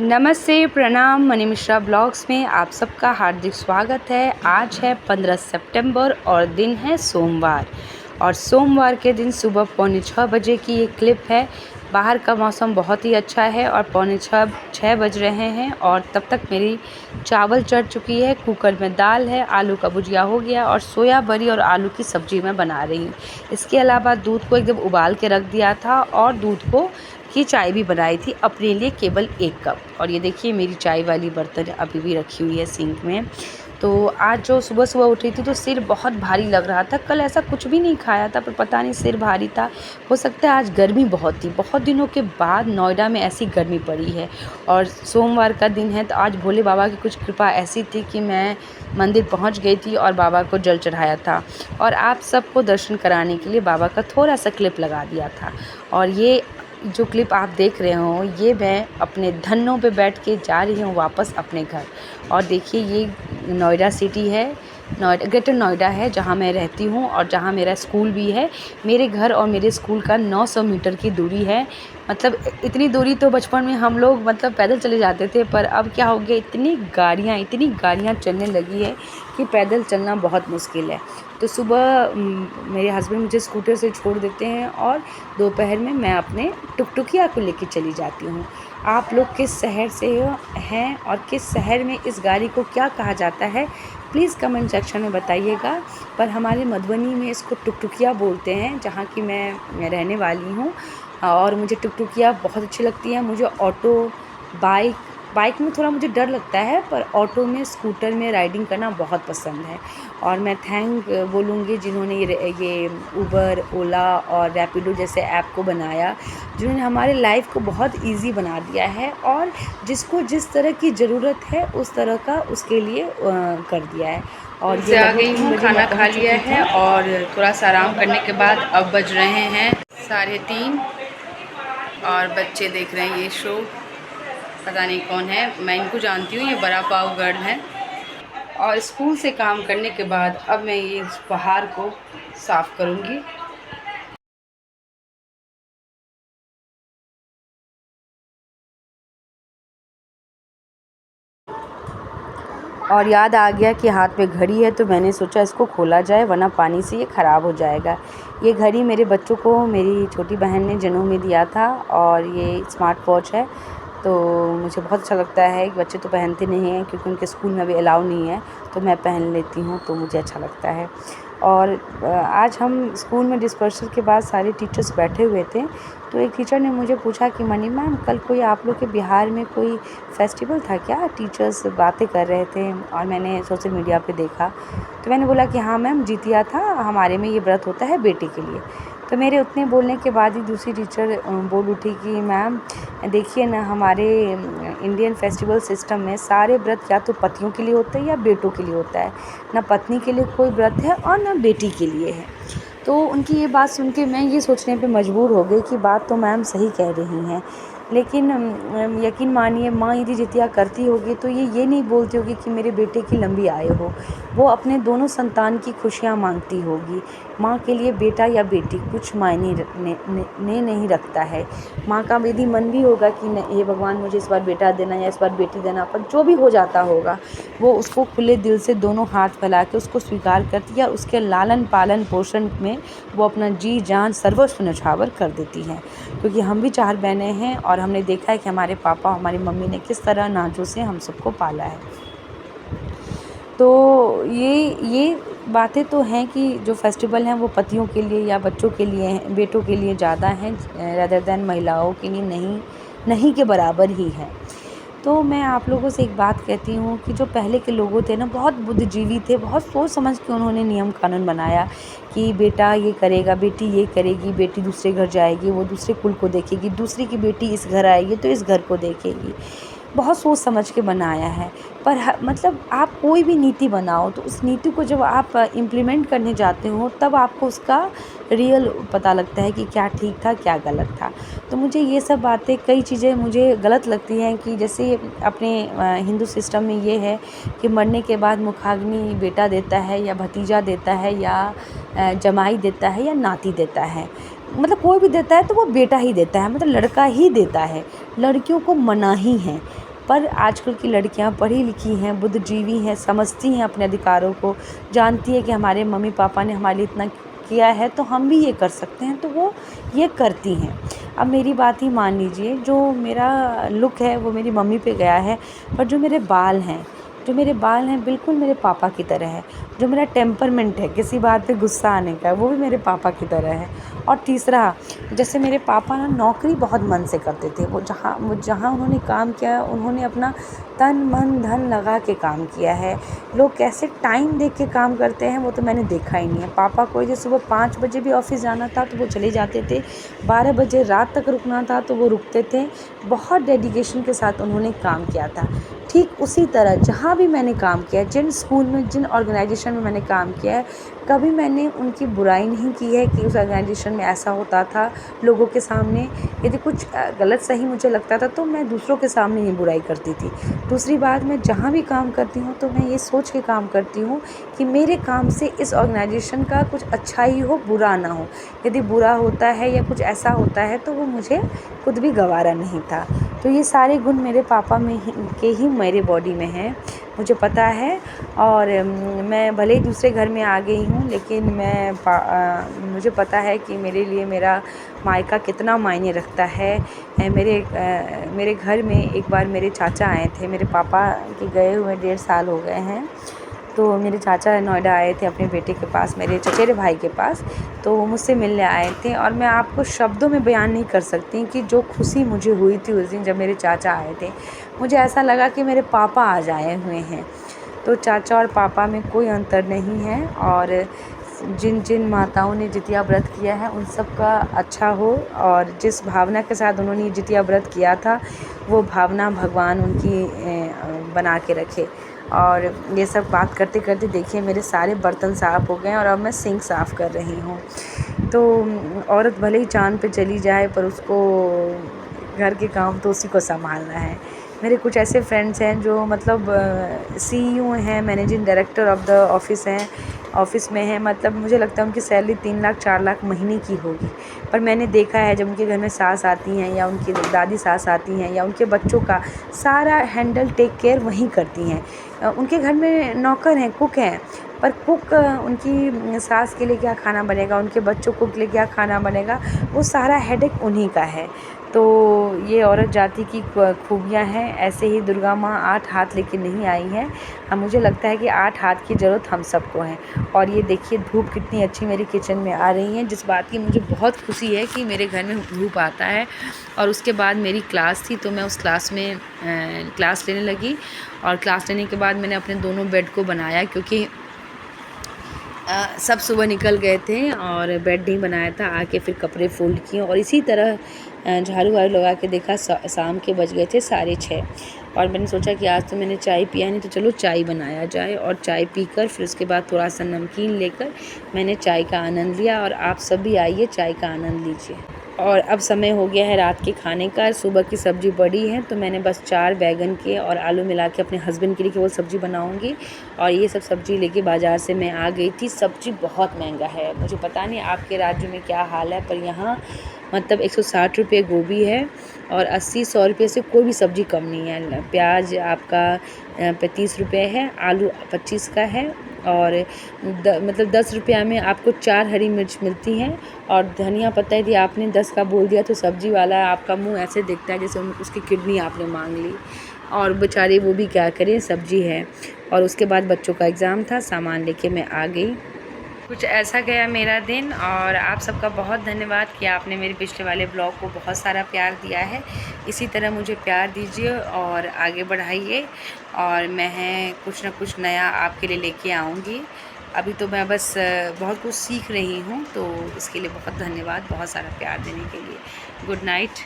नमस्ते, प्रणाम। Money Mishra blogs में आप सबका हार्दिक स्वागत है। आज है 15 सितंबर और दिन है सोमवार। और सोमवार के दिन सुबह 5:45 की ये क्लिप है। बाहर का मौसम बहुत ही अच्छा है और 5:45 बज रहे हैं और तब तक मेरी चावल चढ़ चुकी है। कुकर में दाल है, आलू का भुजिया हो गया और सोया बड़ी और आलू की सब्ज़ी मैं बना रही हूँ। इसके अलावा दूध को एकदम उबाल के रख दिया था और दूध को की चाय भी बनाई थी अपने लिए केवल 1 कप। और ये देखिए मेरी चाय वाली बर्तन अभी भी रखी हुई है सिंक में। तो आज जो सुबह उठी थी तो सिर बहुत भारी लग रहा था। कल ऐसा कुछ भी नहीं खाया था पर पता नहीं सिर भारी था। हो सकता है आज गर्मी बहुत थी। बहुत दिनों के बाद नोएडा में ऐसी गर्मी पड़ी है और सोमवार का दिन है तो आज भोले बाबा की कुछ कृपा ऐसी थी कि मैं मंदिर पहुंच गई थी और बाबा को जल चढ़ाया था और आप सबको दर्शन कराने के लिए बाबा का थोड़ा सा क्लिप लगा दिया था। और ये जो क्लिप आप देख रहे हो ये मैं अपने धन्नों पे बैठ के जा रही हूँ वापस अपने घर। और देखिए ये नोएडा सिटी है, ग्रेटर नोएडा है जहाँ मैं रहती हूँ और जहाँ मेरा स्कूल भी है। मेरे घर और मेरे स्कूल का 900 मीटर की दूरी है। मतलब इतनी दूरी तो बचपन में हम लोग मतलब पैदल चले जाते थे, पर अब क्या हो गया, इतनी गाड़ियाँ चलने लगी है कि पैदल चलना बहुत मुश्किल है। तो सुबह मेरे हस्बैंड मुझे स्कूटर से छोड़ देते हैं और दोपहर में मैं अपने टुकटुकिया को लेके चली जाती हूँ। आप लोग किस शहर से हैं और किस शहर में इस गाड़ी को क्या कहा जाता है प्लीज़ कमेंट सेक्शन में बताइएगा। पर हमारे मधुबनी में इसको टुकटुकिया बोलते हैं जहाँ की मैं रहने वाली हूँ। और मुझे टुकटुकिया बहुत अच्छी लगती है। मुझे ऑटो, बाइक में थोड़ा मुझे डर लगता है पर ऑटो में, स्कूटर में राइडिंग करना बहुत पसंद है। और मैं थैंक बोलूँगी जिन्होंने ये उबर, ओला और रैपिडो जैसे ऐप को बनाया, जिन्होंने हमारे लाइफ को बहुत इजी बना दिया है और जिसको जिस तरह की ज़रूरत है उस तरह का उसके लिए कर दिया है। और ये आ गई हूँ, खाना खा लिया है और थोड़ा सा आराम करने के बाद अब बज रहे हैं 3:30 और बच्चे देख रहे हैं ये शो। पता नहीं कौन है, मैं इनको जानती हूँ, ये बड़ा पाव गर्ल है। और स्कूल से काम करने के बाद अब मैं ये पहाड़ को साफ़ करूँगी। और याद आ गया कि हाथ में घड़ी है तो मैंने सोचा इसको खोला जाए वरना पानी से ये ख़राब हो जाएगा। ये घड़ी मेरे बच्चों को मेरी छोटी बहन ने जन्म में दिया था और ये स्मार्ट वॉच है। तो मुझे बहुत अच्छा लगता है कि बच्चे तो पहनते नहीं हैं क्योंकि उनके स्कूल में अभी अलाउ नहीं है, तो मैं पहन लेती हूँ तो मुझे अच्छा लगता है। और आज हम स्कूल में डिस्पर्सल के बाद सारे टीचर्स बैठे हुए थे तो एक टीचर ने मुझे पूछा कि मनी मैम कल कोई आप लोग के बिहार में कोई फेस्टिवल था क्या? टीचर्स बातें कर रहे थे और मैंने सोशल मीडिया पे देखा। तो मैंने बोला कि हाँ मैम, जितिया था, हमारे में ये व्रत होता है बेटे के लिए। तो मेरे उतने बोलने के बाद ही दूसरी टीचर बोल उठी कि मैम देखिए ना, हमारे इंडियन फेस्टिवल सिस्टम में सारे व्रत या तो पतियों के लिए होते हैं या बेटों के लिए होता है। ना पत्नी के लिए कोई व्रत है और ना बेटी के लिए है। तो उनकी ये बात सुन के मैं ये सोचने पे मजबूर हो गई कि बात तो मैम सही कह रही हैं। लेकिन यकीन मानिए माँ यदि जितिया करती होगी तो ये नहीं बोलती होगी कि मेरे बेटे की लंबी आयु हो। वो अपने दोनों संतान की खुशियाँ मांगती होगी। माँ के लिए बेटा या बेटी कुछ मायने नहीं रखता है। माँ का यदि मन भी होगा कि हे भगवान मुझे इस बार बेटा देना या इस बार बेटी देना, पर जो भी हो जाता होगा वो उसको खुले दिल से दोनों हाथ फैला के उसको स्वीकार करती है और उसके लालन पालन पोषण में वो अपना जी जान सर्वस्व न्यौछावर कर देती है। क्योंकि हम भी 4 बहनें हैं और हमने देखा है कि हमारे पापा, हमारी मम्मी ने किस तरह नाज़ों से हम सबको पाला है। तो ये बातें तो हैं कि जो फेस्टिवल हैं वो पतियों के लिए या बच्चों के लिए हैं, बेटों के लिए ज़्यादा हैं रादर दैन महिलाओं के लिए नहीं के बराबर ही है। तो मैं आप लोगों से एक बात कहती हूँ कि जो पहले के लोग थे ना, बहुत बुद्धिजीवी थे, बहुत सोच समझ के उन्होंने नियम कानून बनाया कि बेटा ये करेगा, बेटी ये करेगी, बेटी दूसरे घर जाएगी, वो दूसरे कुल को देखेगी, दूसरी की बेटी इस घर आएगी तो इस घर को देखेगी। बहुत सोच समझ के बनाया है। पर मतलब आप कोई भी नीति बनाओ तो उस नीति को जब आप इम्प्लीमेंट करने जाते हो तब आपको उसका रियल पता लगता है कि क्या ठीक था क्या गलत था। तो मुझे ये सब बातें, कई चीज़ें मुझे गलत लगती हैं कि जैसे अपने हिंदू सिस्टम में ये है कि मरने के बाद मुखाग्नि बेटा देता है या भतीजा देता है या जमाई देता है या नाती देता है। मतलब कोई भी देता है तो वो बेटा ही देता है, मतलब लड़का ही देता है, लड़कियों को मना ही है। पर आजकल की लड़कियां पढ़ी लिखी हैं, बुद्धिजीवी हैं, समझती हैं अपने अधिकारों को, जानती है कि हमारे मम्मी पापा ने हमारे लिए इतना किया है तो हम भी ये कर सकते हैं, तो वो ये करती हैं। अब मेरी बात ही मान लीजिए, जो मेरा लुक है वो मेरी मम्मी पे गया है, पर जो मेरे बाल हैं बिल्कुल मेरे पापा की तरह है। जो मेरा टेम्परमेंट है किसी बात पे गुस्सा आने का, वो भी मेरे पापा की तरह है। और तीसरा, जैसे मेरे पापा ना नौकरी बहुत मन से करते थे। वो जहाँ उन्होंने काम किया, उन्होंने अपना तन मन धन लगा के काम किया है। लोग कैसे टाइम देख के काम करते हैं वो तो मैंने देखा ही नहीं है। पापा को जैसे सुबह 5 बजे भी ऑफिस जाना था तो वो चले जाते थे, 12 बजे रात तक रुकना था तो वो रुकते थे। बहुत डेडिकेशन के साथ उन्होंने काम किया था। ठीक उसी तरह जहाँ भी मैंने काम किया, जिन स्कूल में, जिन ऑर्गेनाइजेशन में मैंने काम किया है, कभी मैंने उनकी बुराई नहीं की है कि उस ऑर्गेनाइजेशन में ऐसा होता था। लोगों के सामने यदि कुछ गलत सही मुझे लगता था तो मैं दूसरों के सामने ही बुराई करती थी। दूसरी बात, मैं जहाँ भी काम करती हूँ तो मैं ये सोच के काम करती हूँ कि मेरे काम से इस ऑर्गेनाइजेशन का कुछ अच्छा ही हो, बुरा ना हो। यदि बुरा होता है या कुछ ऐसा होता है तो वो मुझे खुद भी गवारा नहीं था। तो ये सारे गुण मेरे पापा में ही मेरे बॉडी में हैं, मुझे पता है। और मैं भले ही दूसरे घर में आ गई हूँ, लेकिन मुझे पता है कि मेरे लिए मेरा मायका कितना मायने रखता है। मेरे घर में एक बार मेरे चाचा आए थे। मेरे पापा के गए हुए 1.5 साल हो गए हैं। तो मेरे चाचा नोएडा आए थे अपने बेटे के पास, मेरे चचेरे भाई के पास। तो वो मुझसे मिलने आए थे और मैं आपको शब्दों में बयान नहीं कर सकती कि जो खुशी मुझे हुई थी उस दिन जब मेरे चाचा आए थे। मुझे ऐसा लगा कि मेरे पापा आज आए हुए हैं। तो चाचा और पापा में कोई अंतर नहीं है। और जिन जिन माताओं ने जितिया व्रत किया है उन सब का अच्छा हो, और जिस भावना के साथ उन्होंने ये जितिया व्रत किया था वो भावना भगवान उनकी बना के रखे। और ये सब बात करते करते देखिए मेरे सारे बर्तन साफ़ हो गए हैं और अब मैं सिंक साफ़ कर रही हूँ। तो औरत भले ही चाँद पे चली जाए पर उसको घर के काम तो उसी को संभालना है। मेरे कुछ ऐसे फ्रेंड्स हैं जो मतलब CEO हैं, managing director of the office में हैं। मतलब मुझे लगता है उनकी सैलरी 3 लाख 4 लाख महीने की होगी। पर मैंने देखा है जब उनके घर में सास आती हैं या उनकी दादी सास आती हैं या उनके बच्चों का सारा हैंडल टेक केयर वहीं करती हैं। उनके घर में नौकर हैं, कुक हैं, पर कुक उनकी सास के लिए क्या खाना बनेगा, उनके बच्चों को के लिए क्या खाना बनेगा, वो सारा हेडेक उन्हीं का है। तो ये औरत जाति की खूबियाँ हैं। ऐसे ही दुर्गा माँ 8 हाथ लेके नहीं आई हैं। मुझे लगता है कि 8 हाथ की ज़रूरत हम सबको है। और ये देखिए धूप कितनी अच्छी मेरे किचन में आ रही है, जिस बात की मुझे बहुत खुशी है कि मेरे घर में धूप आता है। और उसके बाद मेरी क्लास थी तो मैं उस क्लास में क्लास लेने लगी। और क्लास लेने के बाद मैंने अपने दोनों बेड को बनाया, क्योंकि सब सुबह निकल गए थे और बेड नहीं बनाया था। आके फिर कपड़े फोल्ड किए और इसी तरह झाड़ू वाड़ू लगा के देखा, शाम के बज गए थे 6:30। और मैंने सोचा कि आज तो मैंने चाय पिया नहीं तो चलो चाय बनाया जाए। और चाय पीकर फिर उसके बाद थोड़ा सा नमकीन लेकर मैंने चाय का आनंद लिया। और आप सब भी आइए, चाय का आनंद लीजिए। और अब समय हो गया है रात के खाने का। सुबह की सब्ज़ी बड़ी है तो मैंने बस 4 बैंगन के और आलू मिला के अपने हस्बैंड के लिए केवल सब्ज़ी बनाऊंगी। और ये सब सब्ज़ी लेके बाज़ार से मैं आ गई थी। सब्ज़ी बहुत महंगा है, मुझे पता नहीं आपके राज्य में क्या हाल है, पर यहाँ मतलब 160 रुपये गोभी है और 80-100 रुपये से कोई भी सब्ज़ी कम नहीं है। प्याज आपका 35 रुपये है, आलू 25 का है और मतलब 10 रुपया में आपको 4 हरी मिर्च मिलती हैं। और धनिया पत्ता यदि आपने 10 का बोल दिया तो सब्ज़ी वाला आपका मुंह ऐसे देखता है जैसे उसकी किडनी आपने मांग ली। और बेचारे वो भी क्या करें, सब्ज़ी है। और उसके बाद बच्चों का एग्ज़ाम था, सामान लेके मैं आ गई। कुछ ऐसा गया मेरा दिन। और आप सबका बहुत धन्यवाद कि आपने मेरे पिछले वाले ब्लॉग को बहुत सारा प्यार दिया है। इसी तरह मुझे प्यार दीजिए और आगे बढ़ाइए। और मैं कुछ ना कुछ नया आपके लिए लेके आऊँगी। अभी तो मैं बस बहुत कुछ सीख रही हूँ, तो इसके लिए बहुत धन्यवाद, बहुत सारा प्यार देने के लिए। Good night.